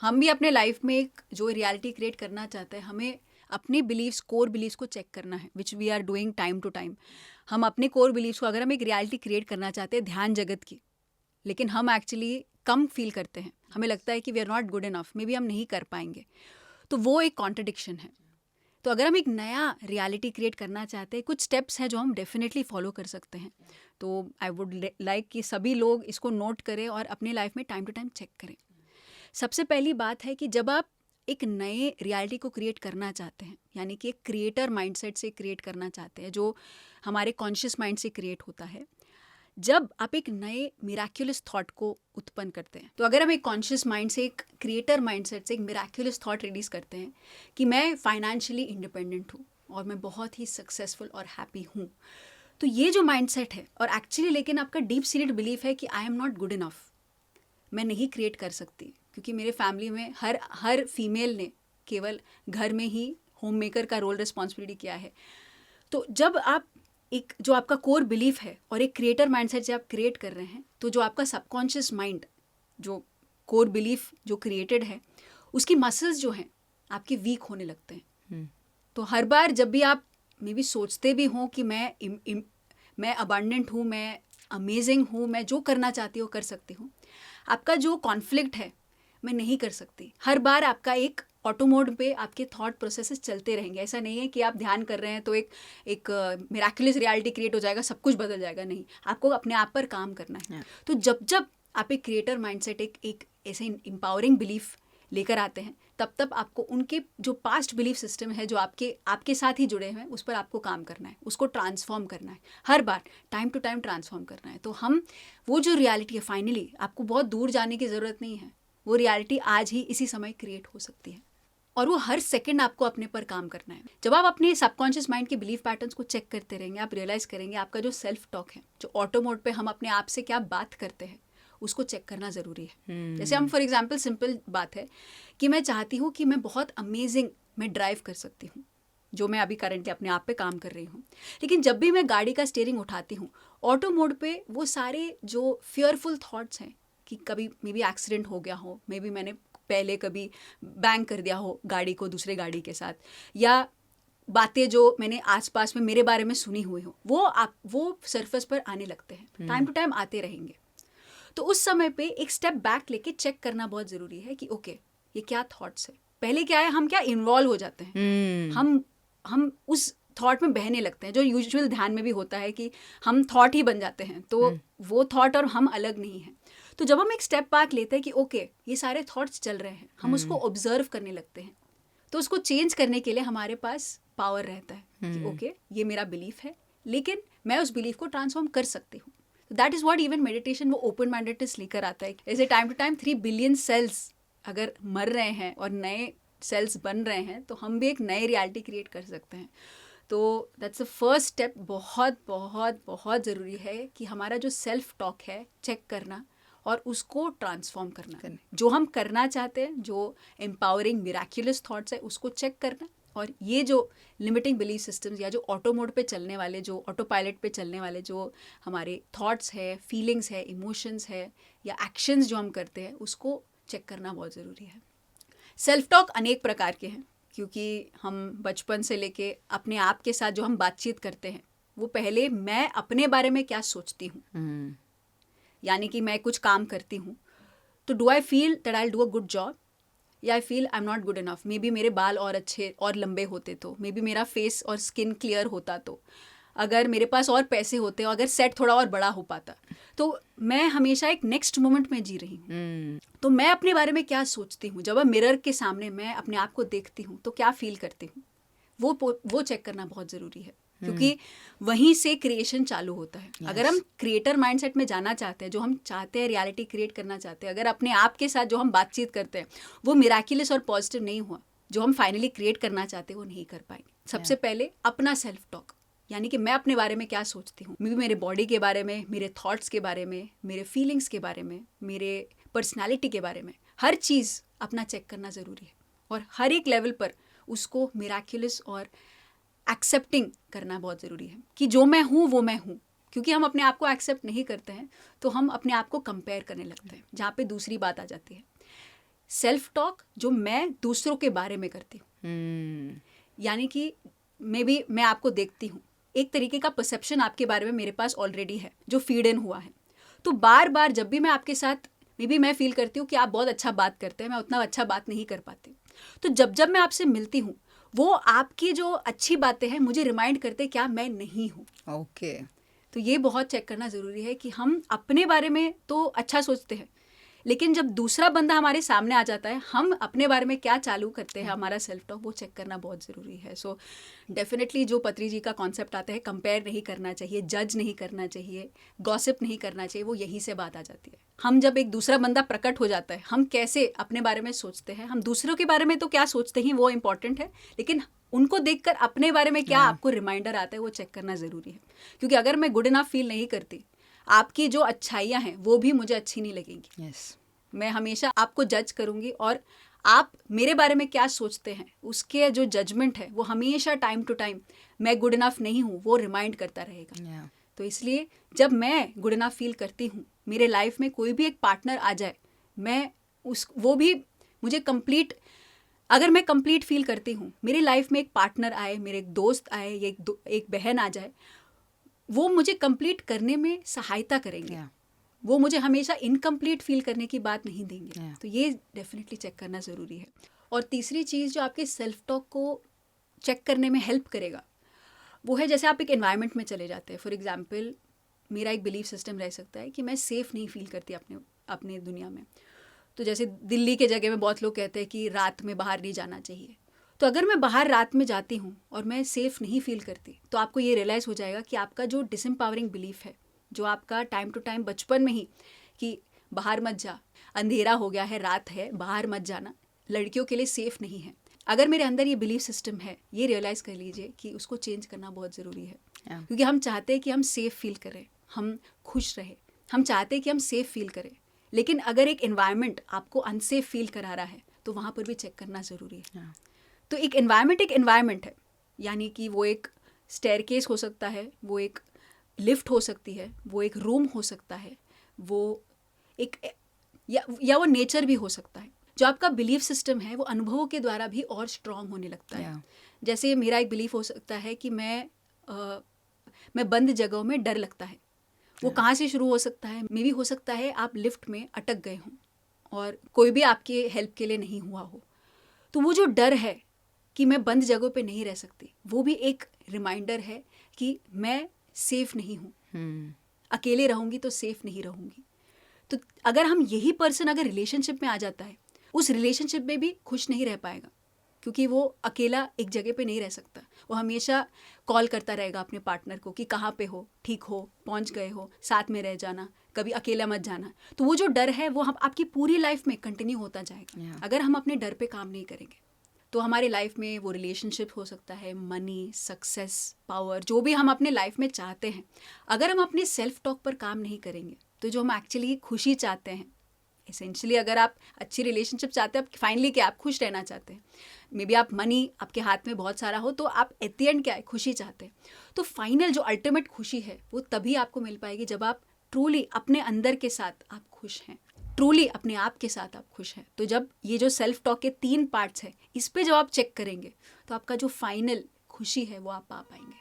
हम भी अपने लाइफ में एक जो रियलिटी क्रिएट करना चाहते हैं, हमें अपने बिलीव्स, कोर बिलीव्स को चेक करना है, which we are doing time to time. हम अपने कोर बिलीव्स को, अगर हम एक रियलिटी क्रिएट करना चाहते हैं ध्यान जगत की, लेकिन हम एक्चुअली कम फील करते हैं, हमें लगता है कि we are not good enough, maybe हम नहीं कर पाएंगे, तो वो एक कॉन्ट्रडिक्शन है. तो अगर हम एक नया रियलिटी क्रिएट करना चाहते हैं, कुछ स्टेप्स हैं जो हम डेफिनेटली फॉलो कर सकते हैं. तो आई वुड लाइक कि सभी लोग इसको नोट करें और अपने लाइफ में टाइम टू टाइम चेक करें. सबसे पहली बात है कि जब आप एक नए रियलिटी को क्रिएट करना चाहते हैं, यानी कि एक क्रिएटर माइंडसेट से क्रिएट करना चाहते हैं, जो हमारे कॉन्शियस माइंड से क्रिएट होता है, जब आप एक नए मिराक्युलस थॉट को उत्पन्न करते हैं, तो अगर हम एक कॉन्शियस माइंड से, एक क्रिएटर माइंडसेट से एक मिराक्युलस थॉट रिलीज करते हैं कि मैं फाइनेंशियली इंडिपेंडेंट हूँ और मैं बहुत ही सक्सेसफुल और हैप्पी हूँ, तो ये जो माइंडसेट है, और एक्चुअली लेकिन आपका डीप सीटेड बिलीफ है कि आई एम नॉट गुड इनफ, मैं नहीं क्रिएट कर सकती, क्योंकि मेरे फैमिली में हर फीमेल ने केवल घर में ही होम मेकर का रोल रिस्पॉन्सिबिलिटी किया है. तो जब आप एक जो आपका कोर बिलीफ है और एक क्रिएटर माइंडसेट से आप क्रिएट कर रहे हैं, तो जो आपका सबकॉन्शियस माइंड, जो कोर बिलीफ जो क्रिएटेड है, उसकी मसल्स जो हैं आपके वीक होने लगते हैं. तो हर बार जब भी आप मे बी सोचते भी हों कि मैं अबंडेंट हूँ, मैं अमेजिंग हूँ, मैं जो करना चाहती हूँ कर सकती हूँ, आपका जो कॉन्फ्लिक्ट है, मैं नहीं कर सकती, हर बार आपका एक ऑटो मोड पे आपके थॉट प्रोसेसेस चलते रहेंगे. ऐसा नहीं है कि आप ध्यान कर रहे हैं तो एक मिराकुलस रियलिटी क्रिएट हो जाएगा, सब कुछ बदल जाएगा. नहीं, आपको अपने आप पर काम करना है. तो जब आप एक क्रिएटर माइंडसेट, एक ऐसे एम्पावरिंग बिलीफ लेकर आते हैं, तब आपको उनके जो पास्ट बिलीफ सिस्टम है, जो आपके साथ ही जुड़े हुए हैं, उस पर आपको काम करना है, उसको ट्रांसफॉर्म करना है, हर बार टाइम टू टाइम ट्रांसफॉर्म करना है. तो हम वो जो रियलिटी है, फाइनली आपको बहुत दूर जाने की ज़रूरत नहीं है, वो रियलिटी आज ही इसी समय क्रिएट हो सकती है, और वो हर सेकंड आपको अपने पर काम करना है. जब आप अपने सबकॉन्शियस माइंड के बिलीफ पैटर्न्स को चेक करते रहेंगे, आप रियलाइज़ करेंगे आपका जो सेल्फ टॉक है, जो ऑटो मोड पे हम अपने आप से क्या बात करते हैं, उसको चेक करना ज़रूरी है. जैसे हम फॉर एग्जांपल, सिंपल बात है कि मैं चाहती हूँ कि मैं बहुत अमेजिंग मैं ड्राइव कर सकती हूँ, जो मैं अभी करंटली अपने आप पे काम कर रही हूँ, लेकिन जब भी मैं गाड़ी का स्टीयरिंग उठाती हूँ, ऑटो मोड पे वो सारे जो फियरफुल थॉट्स हैं कि कभी मे बी एक्सीडेंट हो गया हो, मे बी मैंने पहले कभी बैंग कर दिया हो गाड़ी को दूसरे गाड़ी के साथ, या बातें जो मैंने आसपास में मेरे बारे में सुनी हुई हो, वो सरफेस पर आने लगते हैं, टाइम टू टाइम आते रहेंगे. तो उस समय पे एक स्टेप बैक लेके चेक करना बहुत ज़रूरी है कि ओके, ये क्या थॉट्स है. पहले क्या है, हम क्या इन्वॉल्व हो जाते हैं, हम उस थॉट में बहने लगते हैं, जो यूजुअल ध्यान में भी होता है कि हम थॉट ही बन जाते हैं. तो वो थॉट और हम अलग नहीं हैं. तो जब हम एक स्टेप बैक लेते हैं कि ओके, ये सारे थॉट्स चल रहे हैं, हम उसको ऑब्जर्व करने लगते हैं, तो उसको चेंज करने के लिए हमारे पास पावर रहता है कि ओके, ये मेरा बिलीफ है, लेकिन मैं उस बिलीफ को ट्रांसफॉर्म कर सकती हूँ. That is what even meditation वो ओपन माइंडेडनेस लेकर आता है. ऐसे time to time 3 billion cells अगर मर रहे हैं और नए सेल्स बन रहे हैं, तो हम भी एक नई रियलिटी क्रिएट कर सकते हैं. तो दैट्स द फर्स्ट स्टेप. बहुत बहुत बहुत ज़रूरी है कि हमारा जो सेल्फ टॉक है, चेक करना और उसको ट्रांसफॉर्म करना. जो हम करना चाहते हैं, जो एम्पावरिंग मिराक्युलस थॉट्स है, उसको चेक करना, और ये जो लिमिटिंग बिलीफ सिस्टम्स या जो ऑटो मोड पे चलने वाले, जो ऑटो पायलट पे चलने वाले जो हमारे थॉट्स है, फीलिंग्स है, इमोशंस है, या एक्शंस जो हम करते हैं, उसको चेक करना बहुत ज़रूरी है. सेल्फ टॉक अनेक प्रकार के हैं, क्योंकि हम बचपन से लेके अपने आप के साथ जो हम बातचीत करते हैं, वो पहले मैं अपने बारे में क्या सोचती हूँ, यानी कि मैं कुछ काम करती हूँ, तो do I feel that I will do a good job, या I feel I am not good enough. Maybe मेरे बाल और अच्छे और लंबे होते तो, मे बी मेरा फेस और स्किन क्लियर होता तो, अगर मेरे पास और पैसे होते, अगर सेट थोड़ा और बड़ा हो पाता. तो मैं हमेशा एक नेक्स्ट मोमेंट में जी रही हूँ. तो मैं अपने बारे में क्या सोचती हूँ, जब मिरर के सामने मैं अपने आप को देखती हूँ, तो क्या फील करती हूँ, वो चेक करना बहुत ज़रूरी है, क्योंकि वहीं से क्रिएशन चालू होता है. अगर हम क्रिएटर माइंडसेट में जाना चाहते हैं, जो हम चाहते हैं रियलिटी क्रिएट करना चाहते हैं, अगर अपने आप के साथ जो हम बातचीत करते हैं वो मिराकुलस और पॉजिटिव नहीं हुआ, जो हम फाइनली क्रिएट करना चाहते हैं वो नहीं कर पाएंगे. सबसे पहले अपना सेल्फ टॉक, यानी कि मैं अपने बारे में क्या सोचती हूँ, मेरे बॉडी के बारे में, मेरे थॉट्स के बारे में, मेरे फीलिंग्स के बारे में, मेरे पर्सनैलिटी के बारे में, हर चीज़ अपना चेक करना ज़रूरी है. और हर एक लेवल पर उसको मिराकुलस और एक्सेप्टिंग करना बहुत ज़रूरी है कि जो मैं हूँ वो मैं हूँ. क्योंकि हम अपने आप को एक्सेप्ट नहीं करते हैं, तो हम अपने आप को कंपेयर करने लगते हैं, जहाँ पे दूसरी बात आ जाती है. सेल्फ टॉक जो मैं दूसरों के बारे में करती हूँ। यानी कि मैं आपको देखती हूँ, एक तरीके का परसेप्शन आपके बारे में मेरे पास ऑलरेडी है जो फीड इन हुआ है। तो बार बार जब भी मैं आपके साथ मैं फील करती हूँ कि आप बहुत अच्छा बात करते हैं, मैं उतना अच्छा बात नहीं कर पाती, तो जब जब मैं आपसे मिलती हूँ वो आपकी जो अच्छी बातें हैं मुझे रिमाइंड करते क्या मैं नहीं हूँ। ओके। तो ये बहुत चेक करना ज़रूरी है कि हम अपने बारे में तो अच्छा सोचते हैं, लेकिन जब दूसरा बंदा हमारे सामने आ जाता है हम अपने बारे में क्या चालू करते हैं, हमारा सेल्फ टॉक, वो चेक करना बहुत ज़रूरी है। सो डेफिनेटली जो पत्री जी का कॉन्सेप्ट आता है, कंपेयर नहीं करना चाहिए, जज नहीं करना चाहिए, गॉसिप नहीं करना चाहिए, वो यहीं से बात आ जाती है। हम जब एक दूसरा बंदा प्रकट हो जाता है, हम कैसे अपने बारे में सोचते हैं, हम दूसरों के बारे में तो क्या सोचते हैं वो इम्पॉर्टेंट है, लेकिन उनको देखकर अपने बारे में क्या आपको रिमाइंडर आता है वो चेक करना ज़रूरी है। क्योंकि अगर मैं गुड इनफ फील नहीं करती, आपकी जो अच्छाइयाँ हैं वो भी मुझे अच्छी नहीं लगेंगी। यस। मैं हमेशा आपको जज करूँगी और आप मेरे बारे में क्या सोचते हैं उसके जो जजमेंट है वो हमेशा टाइम टू टाइम मैं गुड इनफ नहीं हूँ वो रिमाइंड करता रहेगा। तो इसलिए जब मैं गुड इनफ फील करती हूँ, मेरे लाइफ में कोई भी एक पार्टनर आ जाए, मैं वो भी मुझे कंप्लीट, अगर मैं कंप्लीट फील करती हूँ, मेरी लाइफ में एक पार्टनर आए, मेरे एक दोस्त आए, एक बहन आ जाए, वो मुझे कंप्लीट करने में सहायता करेंगे। वो मुझे हमेशा इनकम्प्लीट फील करने की बात नहीं देंगे। तो ये डेफिनेटली चेक करना ज़रूरी है। और तीसरी चीज़ जो आपके सेल्फ टॉक को चेक करने में हेल्प करेगा वो है, जैसे आप एक एनवायरनमेंट में चले जाते हैं। फॉर एग्जांपल मेरा एक बिलीफ सिस्टम रह सकता है कि मैं सेफ़ नहीं फील करती अपने दुनिया में। तो जैसे दिल्ली के जगह में बहुत लोग कहते हैं कि रात में बाहर नहीं जाना चाहिए। तो अगर मैं बाहर रात में जाती हूँ और मैं सेफ़ नहीं फील करती, तो आपको ये रियलाइज़ हो जाएगा कि आपका जो डिसएम्पावरिंग बिलीफ है, जो आपका टाइम टू टाइम बचपन में ही कि बाहर मत जा, अंधेरा हो गया है, रात है, बाहर मत जाना, लड़कियों के लिए सेफ़ नहीं है, अगर मेरे अंदर ये बिलीफ सिस्टम है, ये रियलाइज़ कर लीजिए कि उसको चेंज करना बहुत ज़रूरी है। क्योंकि हम चाहते हैं कि हम सेफ़ फील करें, हम खुश रहें, हम चाहते हैं कि हम सेफ़ फील करें, लेकिन अगर एक एनवायरनमेंट आपको अनसेफ फील करा रहा है तो वहाँ पर भी चेक करना ज़रूरी है। तो एक एनवायरनमेंट है, यानी कि वो एक स्टेयरकेस हो सकता है, वो एक लिफ्ट हो सकती है, वो एक रूम हो सकता है, वो एक या वो नेचर भी हो सकता है। जो आपका बिलीफ सिस्टम है वो अनुभवों के द्वारा भी और स्ट्रॉन्ग होने लगता है। जैसे मेरा एक बिलीफ हो सकता है कि मैं बंद जगहों में डर लगता है। वो कहाँ से शुरू हो सकता है? मे भी हो सकता है आप लिफ्ट में अटक गए हों और कोई भी आपके हेल्प के लिए नहीं हुआ हो, तो वो जो डर है कि मैं बंद जगहों पे नहीं रह सकती, वो भी एक रिमाइंडर है कि मैं सेफ नहीं हूँ। अकेले रहूँगी तो सेफ नहीं रहूँगी। तो अगर हम यही पर्सन अगर रिलेशनशिप में आ जाता है, उस रिलेशनशिप में भी खुश नहीं रह पाएगा, क्योंकि वो अकेला एक जगह पे नहीं रह सकता। वो हमेशा कॉल करता रहेगा अपने पार्टनर को कि कहाँ पे हो, ठीक हो, पहुँच गए हो, साथ में रह जाना, कभी अकेला मत जाना। तो वो जो डर है वो हम आपकी पूरी लाइफ में कंटिन्यू होता जाएगा। अगर हम अपने डर पे काम नहीं करेंगे तो हमारे लाइफ में वो रिलेशनशिप हो सकता है, मनी, सक्सेस, पावर, जो भी हम अपने लाइफ में चाहते हैं, अगर हम अपने सेल्फ टॉक पर काम नहीं करेंगे तो जो हम एक्चुअली खुशी चाहते हैं, एसेंशियली अगर आप अच्छी रिलेशनशिप चाहते हैं, आप फाइनली क्या आप खुश रहना चाहते हैं, मे बी आप मनी आपके हाथ में बहुत सारा हो, तो आप एट द एंड क्या है, खुशी चाहते हैं। तो फाइनल जो अल्टीमेट खुशी है वो तभी आपको मिल पाएगी जब आप ट्रूली अपने अंदर के साथ आप खुश हैं, ट्रूली अपने आप के साथ आप खुश हैं। तो जब ये जो सेल्फ टॉक के 3 पार्ट्स हैं, इस पे जब आप चेक करेंगे तो आपका जो फाइनल खुशी है वो आप पा पाएंगे।